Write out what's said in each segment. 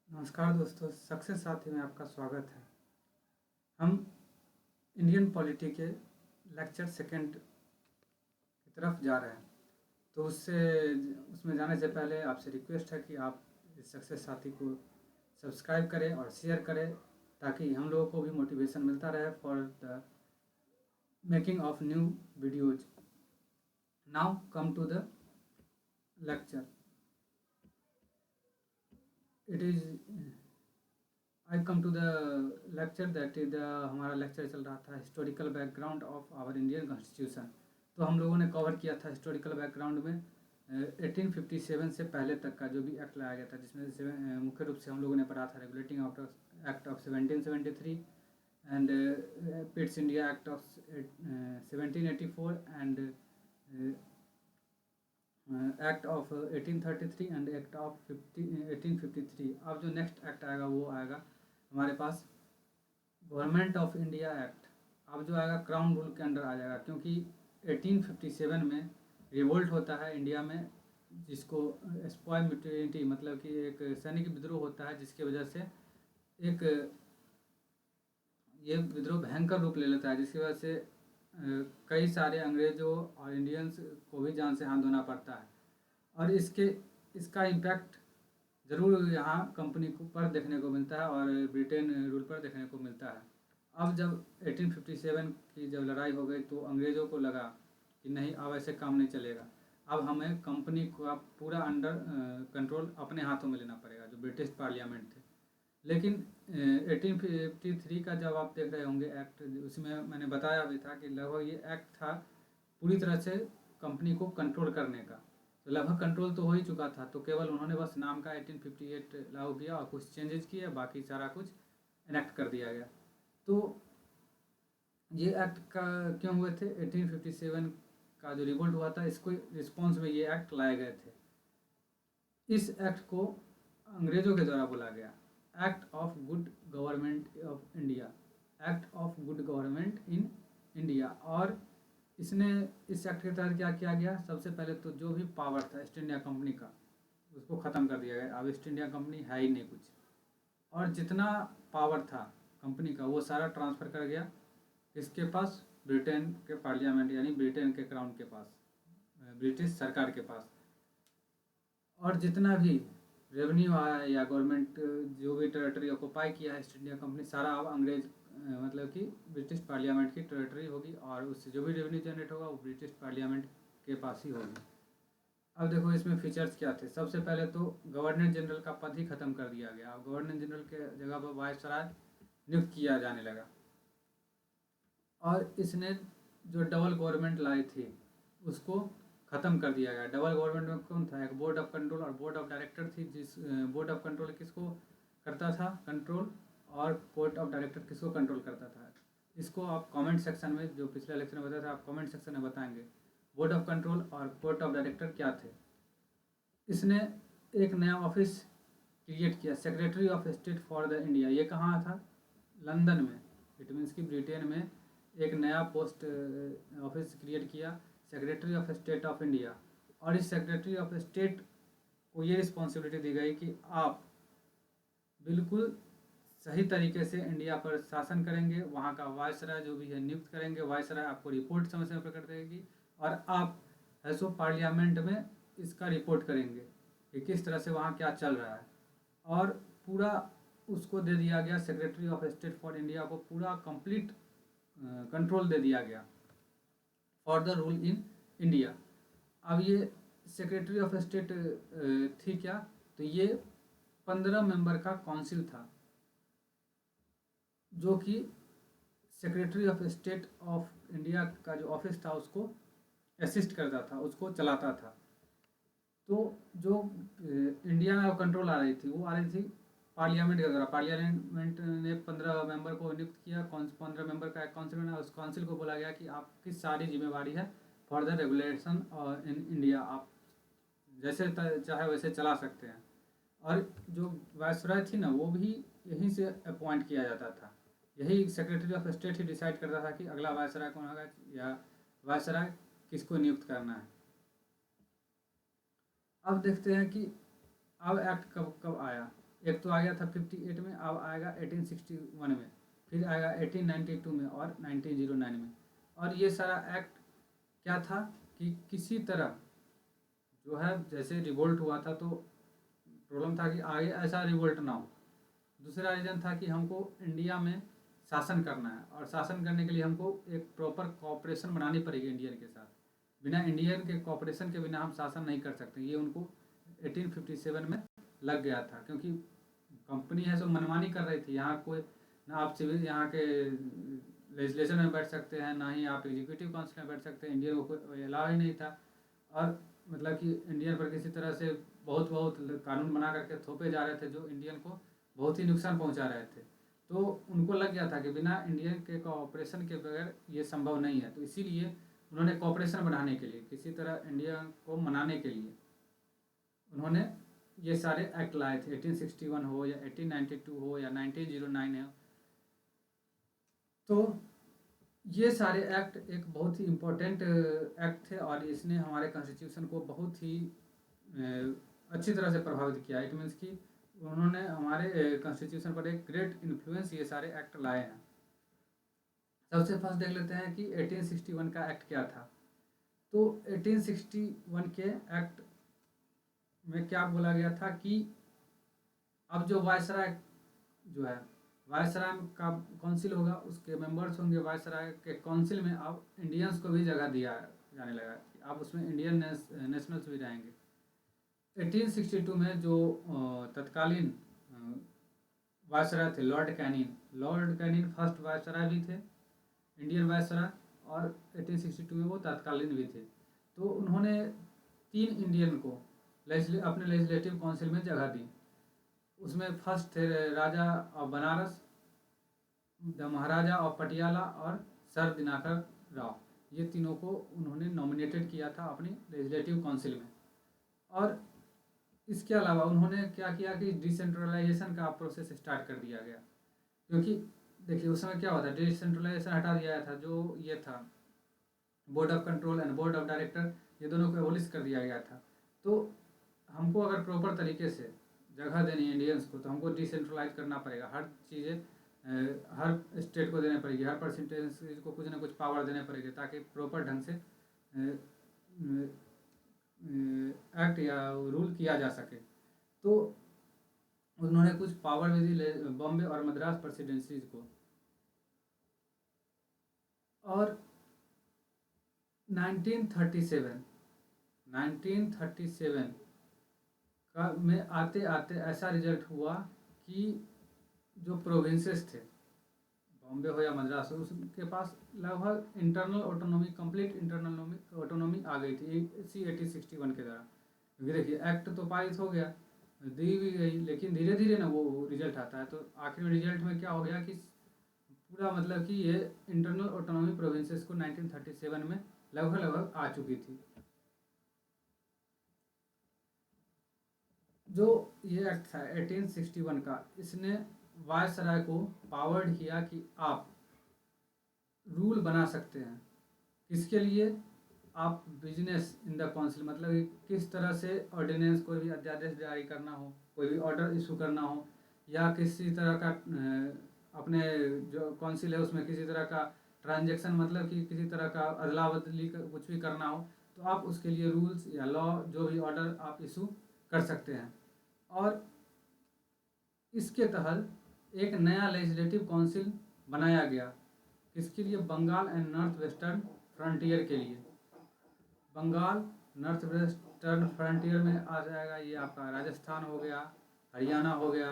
नमस्कार दोस्तों, सक्सेस साथी में आपका स्वागत है। हम इंडियन पॉलिटी के लेक्चर सेकंड की तरफ जा रहे हैं। तो उसमें जाने से पहले आपसे रिक्वेस्ट है कि आप इस सक्सेस साथी को सब्सक्राइब करें और शेयर करें, ताकि हम लोगों को भी मोटिवेशन मिलता रहे for the making of new videos. Now come to the lecture. It is I come to the lecture that is the हमारा लेक्चर चल रहा था historical background of our Indian constitution. तो हम लोगों ने कवर किया था हिस्टोरिकल बैकग्राउंड में 1857 से पहले तक का जो भी एक्ट लाया गया था, जिसमें मुख्य रूप से हम लोगों ने पढ़ा था regulating act of 1773 and Pitt's India act of 1784 and act of 1833 and act of 1853। अब जो नेक्स्ट एक्ट आएगा वो आएगा हमारे पास गवर्नमेंट ऑफ इंडिया एक्ट। अब जो आएगा क्राउन रूल के अंडर आ जाएगा, क्योंकि 1857 में रिवोल्ट होता है इंडिया में, जिसको स्पॉय म्यूटिनी मतलब कि एक सैनिक विद्रोह होता है, जिसकी वजह से एक ये विद्रोह भयंकर रूप ले लेता है, जिसकी वजह से कई सारे अंग्रेज़ों और इंडियंस को भी जान से हाथ धोना पड़ता है। और इसका इम्पैक्ट ज़रूर यहाँ कंपनी को पर देखने को मिलता है और ब्रिटेन रूल पर देखने को मिलता है। अब जब 1857 की जब लड़ाई हो गई तो अंग्रेज़ों को लगा कि नहीं, अब ऐसे काम नहीं चलेगा, अब हमें कंपनी को पूरा अंडर कंट्रोल अपने हाथों में लेना पड़ेगा, जो ब्रिटिश पार्लियामेंट थे। लेकिन 1853 का जब आप देख रहे होंगे एक्ट, उसमें मैंने बताया भी था कि लगभग ये एक्ट था पूरी तरह से कंपनी को कंट्रोल करने का। तो लगभग कंट्रोल तो हो ही चुका था, तो केवल उन्होंने बस नाम का 1858 लागू किया और कुछ चेंजेस किए, बाकी सारा कुछ इनेक्ट कर दिया गया। तो ये एक्ट का क्यों हुए थे? 1857 का जो रिवोल्ट हुआ था, इसको रिस्पॉन्स में ये एक्ट लाए गए थे। इस एक्ट को अंग्रेज़ों के द्वारा बोला गया act of good government of India, act of good government in India. और इस एक्ट के तहत क्या किया गया? सबसे पहले तो जो भी पावर था ईस्ट इंडिया कंपनी का, उसको ख़त्म कर दिया गया। अब ईस्ट इंडिया कंपनी है ही नहीं कुछ, और जितना पावर था कंपनी का वो सारा ट्रांसफ़र कर गया किसके पास? ब्रिटेन के पार्लियामेंट यानी ब्रिटेन के क्राउन के पास, ब्रिटिश सरकार के पास। और जितना भी रेवेन्यू आया है या गवर्नमेंट जो भी टेरिटरी ऑक्यूपाई किया है ईस्ट इंडिया कंपनी, सारा अब अंग्रेज मतलब कि ब्रिटिश पार्लियामेंट की टेरिटरी होगी, और उससे जो भी रेवेन्यू जनरेट होगा वो ब्रिटिश पार्लियामेंट के पास ही होगी। अब देखो इसमें फीचर्स क्या थे। सबसे पहले तो गवर्नर जनरल का पद ही खत्म कर दिया गया। अब गवर्नर जनरल के जगह पर वायसराय नियुक्त किया जाने लगा। और इसने जो डबल गवर्नमेंट लाई थी उसको ख़त्म कर दिया गया। डबल गवर्नमेंट में कौन था? एक बोर्ड ऑफ कंट्रोल और बोर्ड ऑफ डायरेक्टर थी, जिस बोर्ड ऑफ कंट्रोल किसको करता था कंट्रोल, और बोर्ड ऑफ डायरेक्टर किसको कंट्रोल करता था? इसको आप कमेंट सेक्शन में, जो पिछले लेक्चर में बताया था, आप कमेंट सेक्शन में बताएंगे बोर्ड ऑफ कंट्रोल और बोर्ड ऑफ डायरेक्टर क्या थे। इसने एक नया ऑफिस क्रिएट किया, secretary of state for the India. ये कहाँ था? लंदन में। इट मीन्स कि ब्रिटेन में एक नया पोस्ट ऑफिस क्रिएट किया, secretary of state of India. और इस सेक्रेटरी ऑफ स्टेट को ये रिस्पॉन्सिबिलिटी दी गई कि आप बिल्कुल सही तरीके से इंडिया पर शासन करेंगे, वहाँ का वायसराय जो भी है नियुक्त करेंगे, वायसराय आपको रिपोर्ट समय समय पर कर देगी, और आप ऐसो पार्लियामेंट में इसका रिपोर्ट करेंगे कि किस तरह से वहाँ क्या चल रहा है। और पूरा उसको दे दिया गया, secretary of state for India को पूरा कंप्लीट कंट्रोल दे दिया गया for the rule in India. अब ये सेक्रेटरी ऑफ स्टेट थी क्या? तो ये 15 मेंबर का काउंसिल था, जो कि secretary of state of India का जो ऑफिस था उसको असिस्ट करता था, उसको चलाता था। तो जो इंडिया में कंट्रोल आ रही थी वो आ रही थी पार्लियामेंट के द्वारा। पार्लियामेंट ने 15 मेंबर को नियुक्त किया, 15 मेंबर का एक काउंसिल बना। उस काउंसिल को बोला गया कि आपकी सारी जिम्मेवारी है for the regulation in India, आप जैसे चाहे वैसे चला सकते हैं। और जो वायसराय थी ना, वो भी यहीं से अपॉइंट किया जाता था। यही secretary of state he decide करता था कि अगला वायसराय कौन होगा या वायसराय किसको नियुक्त करना है। अब देखते हैं कि अब एक्ट कब कब आया। एक तो आ गया था 58 में, अब आएगा 1861 में, फिर आएगा 1892 में और 1909 में। और ये सारा एक्ट क्या था कि किसी तरह जो है, जैसे रिवोल्ट हुआ था तो प्रॉब्लम था कि आगे ऐसा रिवोल्ट ना हो। दूसरा रीज़न था कि हमको इंडिया में शासन करना है, और शासन करने के लिए हमको एक प्रॉपर कोऑपरेशन बनानी पड़ेगी इंडियन के साथ। बिना इंडियन के कोऑपरेशन के बिना हम शासन नहीं कर सकते। ये उनको 1857 में लग गया था, क्योंकि कंपनी है सो मनमानी कर रही थी। यहाँ कोई ना आप सिविल यहाँ के लेजिस्लेशन में बैठ सकते हैं, ना ही आप एग्जीक्यूटिव काउंसिल में बैठ सकते हैं। इंडियन को कोई अलाउ ही नहीं था। और मतलब कि इंडियन पर किसी तरह से बहुत बहुत कानून बना करके थोपे जा रहे थे, जो इंडियन को बहुत ही नुकसान पहुंचा रहे थे। तो उनको लग गया था कि बिना इंडियन के कोऑपरेशन के बगैर ये संभव नहीं है। तो इसीलिए उन्होंने कोऑपरेशन बढ़ाने के लिए, किसी तरह इंडिया को मनाने के लिए उन्होंने ये सारे एक्ट लाए थे। 1861 हो या 1892 हो या 1909 हो, तो ये सारे एक्ट एक बहुत ही इम्पोर्टेंट एक्ट थे, और इसने हमारे कॉन्स्टिट्यूशन को बहुत ही अच्छी तरह से प्रभावित किया। इट मीन्स कि उन्होंने हमारे कॉन्स्टिट्यूशन पर एक ग्रेट इन्फ्लुएंस ये सारे एक्ट लाए हैं। सबसे फर्स्ट देख लेते हैं कि 1861 का एक्ट क्या था। तो 1861 के एक्ट में क्या बोला गया था कि अब जो वायसराय जो है, वायसराय का काउंसिल होगा, उसके मेंबर्स होंगे वायसराय के काउंसिल में। अब इंडियंस को भी जगह दिया जाने लगा, अब उसमें इंडियन नेशनल्स भी रहेंगे। 1862 में जो तत्कालीन वायसराय थे लॉर्ड कैनिंग फर्स्ट वायसराय भी थे, इंडियन वायसराय, और 1862 में वो तत्कालीन भी थे। तो उन्होंने 3 इंडियन को अपने लेजिस्लेटिव काउंसिल में जगह दी। उसमें फर्स्ट थे Raja of Banaras, the Maharaja of Patiala और सर दिनाकर राव। ये तीनों को उन्होंने नॉमिनेटेड किया था अपनी लेजिस्लेटिव काउंसिल में। और इसके अलावा उन्होंने क्या किया कि डिसेंट्रलाइजेशन का प्रोसेस स्टार्ट कर दिया गया। क्योंकि देखिए उस समय क्या होता है, डिसेंट्रलाइजेशन हटा दिया गया था। जो ये था board of control and board of director, ये दोनों को एबोलिश कर दिया गया था। तो हमको अगर प्रॉपर तरीके से जगह देनी है इंडियंस को, तो हमको डिसेंट्रलाइज करना पड़ेगा। हर चीज़ें हर स्टेट को देनी पड़ेगी, हर परसेंटेज को कुछ ना कुछ पावर देने पड़ेगी, ताकि प्रॉपर ढंग से एक्ट या रूल किया जा सके। तो उन्होंने कुछ पावर भी दी बॉम्बे और मद्रास प्रेसिडेंसीज को। और 1937 का में आते आते ऐसा रिजल्ट हुआ कि जो प्रोविंसेस थे, बॉम्बे हो या मद्रास हो, उसके पास लगभग internal autonomy, complete internal autonomy आ गई थी इसी 1861 के द्वारा। क्योंकि देखिए एक्ट तो पारित हो गया, दी भी गई, लेकिन धीरे धीरे ना वो रिजल्ट आता है। तो आखिर में रिजल्ट में क्या हो गया कि पूरा मतलब कि ये इंटरनल ऑटोनॉमी प्रोविंसेस को 1937 में लगभग आ चुकी थी। जो ये एक्ट था 1861 का, इसने वायसराय को पावर्ड किया कि आप रूल बना सकते हैं। किसके लिए? आप बिजनेस इन द काउंसिल, मतलब किस तरह से ऑर्डिनेंस, कोई भी अध्यादेश जारी करना हो, कोई भी ऑर्डर इशू करना हो, या किसी तरह का अपने जो काउंसिल है उसमें किसी तरह का ट्रांजैक्शन, मतलब कि किसी तरह का अदला बदली कुछ भी करना हो, तो आप उसके लिए रूल्स या लॉ जो भी ऑर्डर आप इशू कर सकते हैं। और इसके तहत एक नया लेजिस्लेटिव काउंसिल बनाया गया। किसके लिए? Bengal and North Western Frontier के लिए। बंगाल, नॉर्थ वेस्टर्न फ्रंटियर में आ जाएगा ये आपका राजस्थान हो गया, हरियाणा हो गया,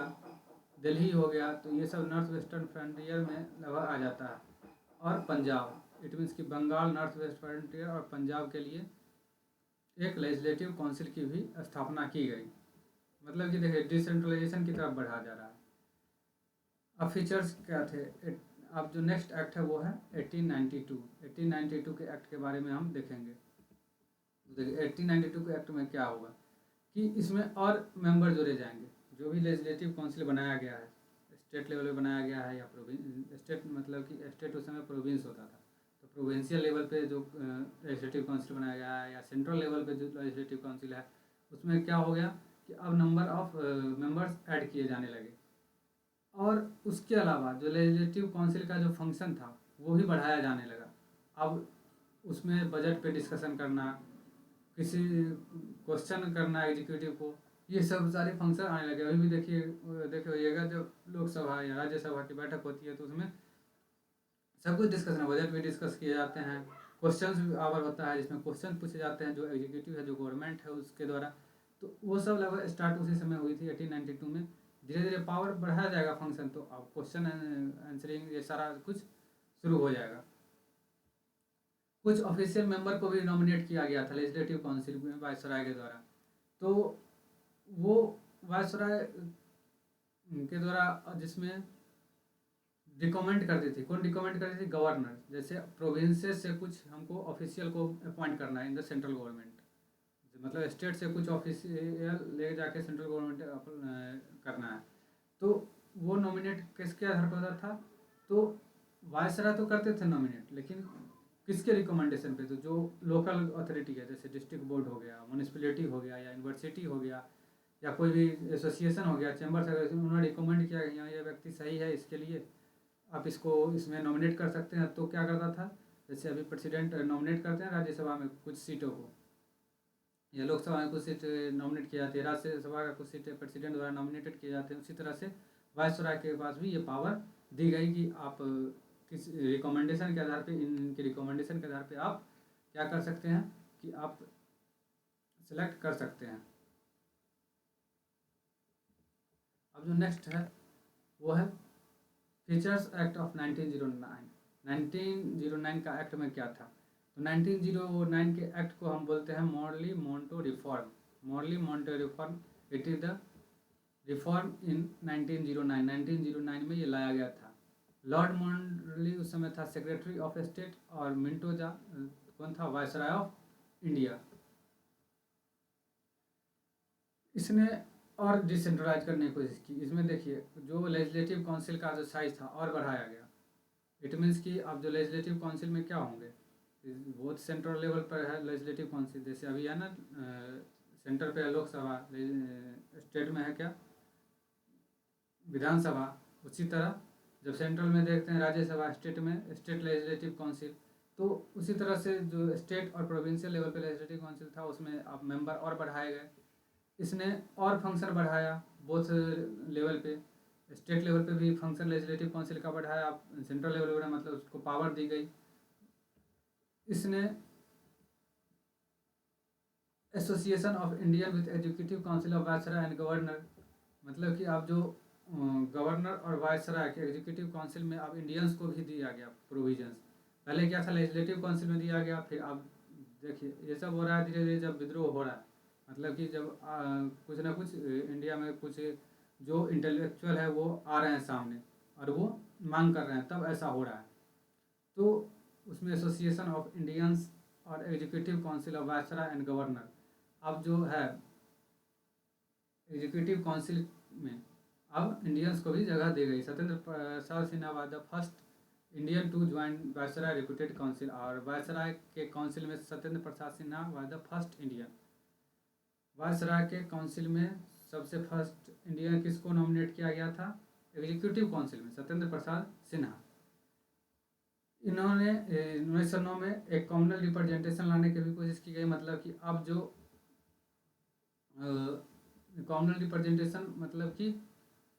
दिल्ली हो गया। तो ये सब नॉर्थ वेस्टर्न फ्रंटियर में लगभग आ जाता है। और पंजाब, इट मीन्स कि बंगाल, नॉर्थ वेस्ट फ्रंटियर और पंजाब के लिए एक लेजिस्लेटिव काउंसिल की भी स्थापना की गई। मतलब कि देखिए डिसेंट्रलाइजेशन की तरफ बढ़ा जा रहा है। अब फीचर्स क्या थे? अब जो नेक्स्ट एक्ट है वो है 1892 के एक्ट के बारे में हम देखेंगे। देखिए 1892 के एक्ट में क्या होगा कि इसमें और मेंबर जोड़े जाएंगे। जो भी लेजिस्लेटिव काउंसिल बनाया गया है, स्टेट लेवल पे बनाया गया है या प्रोविंस, स्टेट मतलब कि स्टेट उस समय प्रोविंस होता था, तो प्रोविंशियल लेवल पे जो लेजिस्लेटिव काउंसिल बनाया गया है, या सेंट्रल लेवल पे जो लेजिस्लेटिव काउंसिल है, उसमें क्या हो गया कि अब नंबर ऑफ मेंबर्स ऐड किए जाने लगे। और उसके अलावा जो लेजिस्लेटिव काउंसिल का जो फंक्शन था वो भी बढ़ाया जाने लगा। अब उसमें बजट पे डिस्कशन करना, किसी क्वेश्चन करना एग्जीक्यूटिव को, ये सब सारे फंक्शन आने लगे। अभी भी देखे होइएगा जब लोकसभा या राज्यसभा की बैठक होती है तो उसमें सब कुछ डिस्कशन है, बजट भी डिस्कस किए जाते हैं, क्वेश्चन आवर होता है जिसमें क्वेश्चन पूछे जाते हैं जो एग्जीक्यूटिव है, जो गवर्नमेंट है उसके द्वारा। तो वो सब लगभग स्टार्ट उसी समय हुई थी 1892 में। धीरे धीरे पावर बढ़ाया जाएगा फंक्शन, तो अब क्वेश्चन आंसरिंग ये सारा कुछ शुरू हो जाएगा। कुछ ऑफिशियल मेंबर को भी नॉमिनेट किया गया था लेजिस्लेटिव काउंसिल में वायसराय के द्वारा। तो वो वायसराय के द्वारा जिसमें रिकमेंड करती थी, कौन रिकमेंड करती थी? गवर्नर। जैसे प्रोविंसेस से कुछ हमको ऑफिशियल को अपॉइंट करना है इन द सेंट्रल गवर्नमेंट, मतलब स्टेट से कुछ ऑफिशियल ले जाके सेंट्रल गवर्नमेंट करना है, तो वो नॉमिनेट किसके आधार पर होता था? तो वायसराय तो करते थे नॉमिनेट, लेकिन किसके रिकमेंडेशन पे? तो जो लोकल अथॉरिटी है, जैसे डिस्ट्रिक्ट बोर्ड हो गया, म्यूनिसिपलिटी हो गया, या यूनिवर्सिटी हो गया, या कोई भी एसोसिएशन हो गया, चैम्बर से, उन्होंने रिकमेंड किया कि हाँ ये व्यक्ति सही है, इसके लिए आप इसको इसमें नॉमिनेट कर सकते हैं। तो क्या करता था, जैसे अभी प्रेसिडेंट नॉमिनेट करते हैं राज्यसभा में कुछ सीटों को, या लोकसभा में कुछ सीट नॉमिनेट किए जाती है, राज्यसभा का कुछ सीटें प्रेसिडेंट द्वारा नॉमिनेटेड किए जाते हैं, उसी तरह से वायसराय के पास भी ये पावर दी गई कि आप किस रिकमेंडेशन के आधार पे, इनके रिकमेंडेशन के आधार पे आप क्या कर सकते हैं कि आप सेलेक्ट कर सकते हैं। अब जो नेक्स्ट है वो है फीचर्स एक्ट ऑफ 1909। 1909 का एक्ट में क्या था? तो 1909 के एक्ट को हम बोलते हैं Morley Monte reform. Morley Monte reform, it is the reform in 1909। 1909 में ये लाया गया था। लॉर्ड मॉर्ली उस समय था सेक्रेटरी ऑफ स्टेट, और मिंटोजा कौन था? Viceroy of India. इसने और डिसेंट्रलाइज करने की कोशिश की। इसमें देखिए जो लेजिस्लेटिव काउंसिल का जो साइज था और बढ़ाया गया। इट मीन्स कि अब जो लेजिस्लेटिव काउंसिल में क्या होंगे, बहुत सेंट्रल लेवल पर है लेजिस्लेटिव काउंसिल, जैसे अभी है ना सेंटर पे है लोकसभा, स्टेट में है क्या? विधानसभा। उसी तरह जब सेंट्रल में देखते हैं राज्यसभा, स्टेट में स्टेट लेजिस्लेटिव काउंसिल। तो उसी तरह से जो स्टेट और प्रोविंशियल लेवल पे लेजिस्लेटिव काउंसिल था उसमें अब मेंबर और बढ़ाए गए। इसने और फंक्शन बढ़ाया बोथ लेवल पे। स्टेट लेवल पे भी फंक्शन लेजिस्लेटिव काउंसिल का बढ़ाया, सेंट्रल लेवल पर मतलब उसको पावर दी गई। इसने association of Indian with executive council of viceroy and governor, मतलब कि अब जो गवर्नर और वायसराय के एग्जीक्यूटिव काउंसिल में अब इंडियंस को भी दिया गया प्रोविजंस। पहले क्या था? लेजिस्लेटिव काउंसिल में दिया गया, फिर अब देखिए ये सब हो रहा है धीरे धीरे जब विद्रोह हो रहा है, मतलब कि जब कुछ ना कुछ इंडिया में कुछ जो इंटेलेक्चुअल है वो आ रहे हैं सामने और वो मांग कर रहे हैं, तब ऐसा हो रहा है। तो उसमें एसोसिएशन ऑफ इंडियंस और executive council of viceroy and governor, अब जो है एग्जीक्यूटिव काउंसिल में अब इंडियंस को भी जगह दी गई। Satyendra Prasad Sinha was the first Indian to join viceroy recruited council, और वायसराय के काउंसिल में Satyendra Prasad Sinha was the first Indian. Viceroy के काउंसिल में सबसे फर्स्ट इंडियन किसको नॉमिनेट किया गया था? एग्जीक्यूटिव काउंसिल में सत्येंद्र प्रसाद सिन्हा। इन्होंने 1909 में एक कॉमनल रिप्रेजेंटेशन लाने की भी कोशिश की गई, मतलब कि अब जो कॉमनल रिप्रेजेंटेशन मतलब कि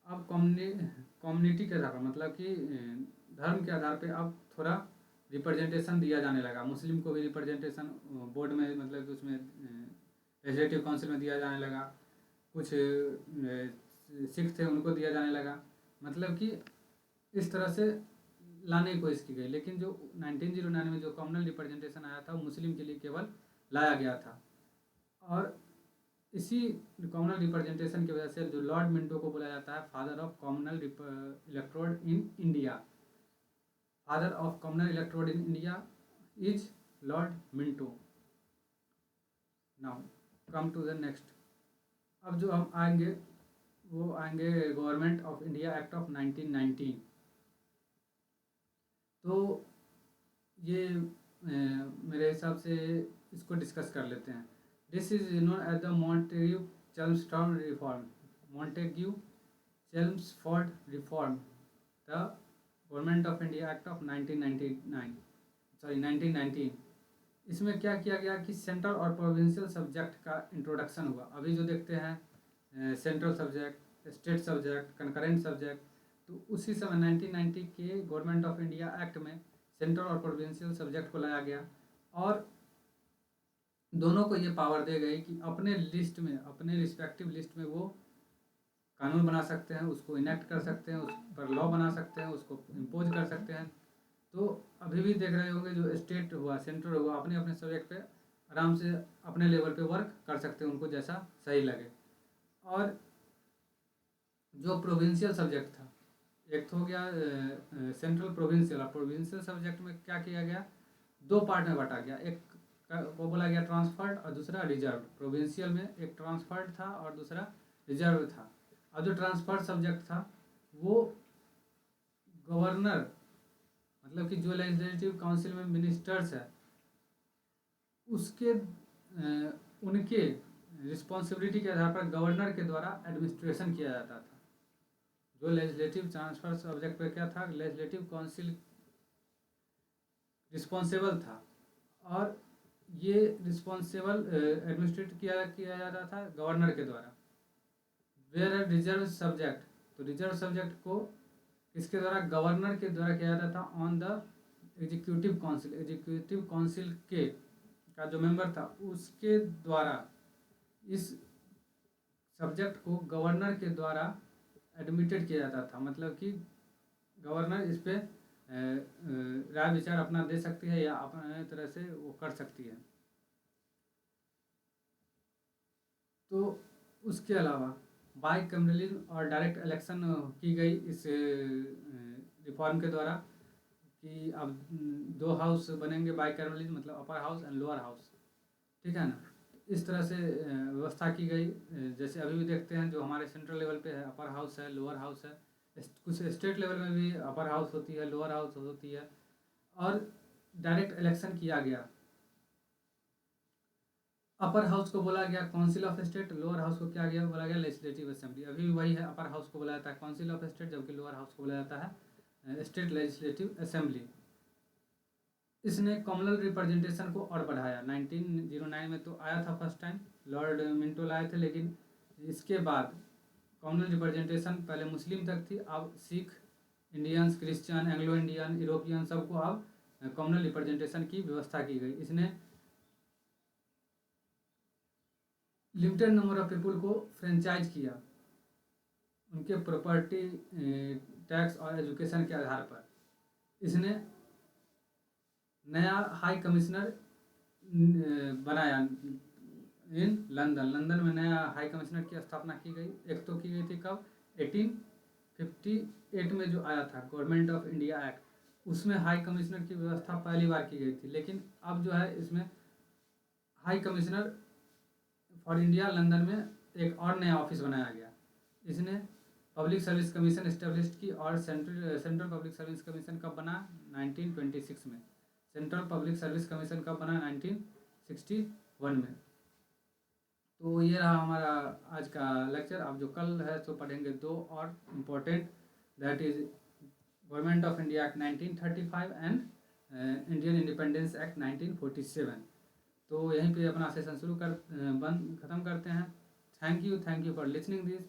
अब कम्युनिटी के आधार पर, मतलब कि धर्म के आधार पे अब थोड़ा रिप्रेजेंटेशन दिया जाने लगा। मुस्लिम को भी रिप्रेजेंटेशन बोर्ड में, मतलब कि उसमें लेजिस्लेटिव काउंसिल में दिया जाने लगा। कुछ सिख थे उनको दिया जाने लगा, मतलब कि इस तरह से लाने की कोशिश की गई। लेकिन जो 1909 में जो कॉमनल रिप्रेजेंटेशन आया था वो मुस्लिम के लिए केवल लाया गया था। और इसी कॉमनल रिप्रेजेंटेशन की वजह से जो लॉर्ड मिंटो को बोला जाता है father of communal electorate in India. Father of communal electorate in India is Lord Minto. Now come to the next. अब जो हम आएंगे वो आएंगे government of India act of 1919। तो ये मेरे हिसाब से इसको डिस्कस कर लेते हैं। This is known as the Montagu Chelmsford reform, Montagu Chelmsford reform, the government of India act of 1919। इसमें क्या किया गया कि सेंट्रल और प्रोविंशियल सब्जेक्ट का इंट्रोडक्शन हुआ। अभी जो देखते हैं central subject, state subject, concurrent subject, तो उसी समय 1990 के गवर्नमेंट ऑफ इंडिया एक्ट में सेंट्रल और प्रोविंशियल सब्जेक्ट को लाया गया और दोनों को ये पावर दे गई कि अपने लिस्ट में, अपने रिस्पेक्टिव लिस्ट में वो कानून बना सकते हैं, उसको इनेक्ट कर सकते हैं, उस पर लॉ बना सकते हैं, उसको इम्पोज कर सकते हैं। तो अभी भी देख रहे होंगे जो स्टेट हुआ, सेंट्रल हुआ, अपने अपने सब्जेक्ट पे आराम से अपने लेवल पे वर्क कर सकते हैं, उनको जैसा सही लगे। और जो प्रोविंशियल सब्जेक्ट था, एक तो हो गया सेंट्रल प्रोविंशियल, और प्रोविंशियल सब्जेक्ट में क्या किया गया, दो पार्ट में बांटा गया। एक को बोला गया ट्रांसफर्ड और दूसरा रिजर्व। प्रोविंशियल में एक ट्रांसफर्ड था और दूसरा रिजर्व था। अब जो ट्रांसफर्ड सब्जेक्ट था वो गवर्नर, मतलब कि जो लेजिस्लेटिव काउंसिल में मिनिस्टर्स है उसके उनके रिस्पॉन्सिबिलिटी के आधार पर गवर्नर के द्वारा एडमिनिस्ट्रेशन किया जाता था। जो लेजिस्लेटिव ट्रांसफर सब्जेक्ट पे क्या था, लेजिस्लेटिव काउंसिल रिस्पॉन्सिबल था और ये रिस्पॉन्सिबल एडमिनिस्ट्रेट किया जाता था गवर्नर के द्वारा। वेयर है रिजर्व सब्जेक्ट, तो रिजर्व सब्जेक्ट को इसके द्वारा गवर्नर के द्वारा किया जाता था on the executive council. Executive council के का जो मेंबर था उसके द्वारा इस सब्जेक्ट को गवर्नर के द्वारा एडमिटेड किया जाता था। मतलब कि गवर्नर इस पे राय विचार अपना दे सकती है या अपने तरह से वो कर सकती है। तो उसके अलावा बाइकैमरलिज्म और डायरेक्ट इलेक्शन की गई इस रिफॉर्म के द्वारा कि अब दो हाउस बनेंगे बाइकैमरलिज्म, मतलब upper house and lower house, ठीक है ना। इस तरह से व्यवस्था की गई। जैसे अभी भी देखते हैं जो हमारे सेंट्रल लेवल पे है अपर हाउस है, लोअर हाउस है, कुछ स्टेट लेवल में भी अपर हाउस होती है, लोअर हाउस होती है, और डायरेक्ट इलेक्शन किया गया। अपर हाउस को बोला गया council of state, lower house को क्या गया बोला गया लेजिस्लेटिव असेंबली। अभी भी वही है, अपर हाउस को बोला जाता है काउंसिल ऑफ स्टेट, जबकि लोअर हाउस को बोला जाता है स्टेट लेजिस्लेटिव असेंबली। इसने कॉमनल रिप्रेजेंटेशन को और बढ़ाया। 1909 में तो आया था फर्स्ट टाइम, लॉर्ड मिंटो लाए थे, लेकिन इसके बाद कॉमनल रिप्रेजेंटेशन पहले मुस्लिम तक थी, अब Sikh, Indians, Christian, Anglo Indian, European सबको अब कॉमनल रिप्रेजेंटेशन की व्यवस्था की गई। इसने लिमिटेड नंबर ऑफ पीपल को फ्रेंचाइज किया उनके प्रॉपर्टी, टैक्स और एजुकेशन के आधार पर। इसने नया हाई कमिश्नर बनाया इन लंदन में नया हाई कमिश्नर की स्थापना की गई। एक तो की गई थी कब, 1858 में जो आया था गवर्नमेंट ऑफ इंडिया एक्ट, उसमें हाई कमिश्नर की व्यवस्था पहली बार की गई थी। लेकिन अब जो है इसमें high commissioner for India London में एक और नया ऑफिस बनाया गया। इसने पब्लिक सर्विस कमीशन इस्टेब्लिश की, और सेंट्रल पब्लिक सर्विस कमीशन कब बना, 1926 में। सेंट्रल पब्लिक सर्विस कमीशन कब बना, 1961 में। तो ये रहा हमारा आज का लेक्चर। अब जो कल है तो पढ़ेंगे दो और important, that is government of India act 1935 and Indian independence act 1947। तो यहीं पे अपना सेशन शुरू कर बंद ख़त्म करते हैं। Thank you for listening this.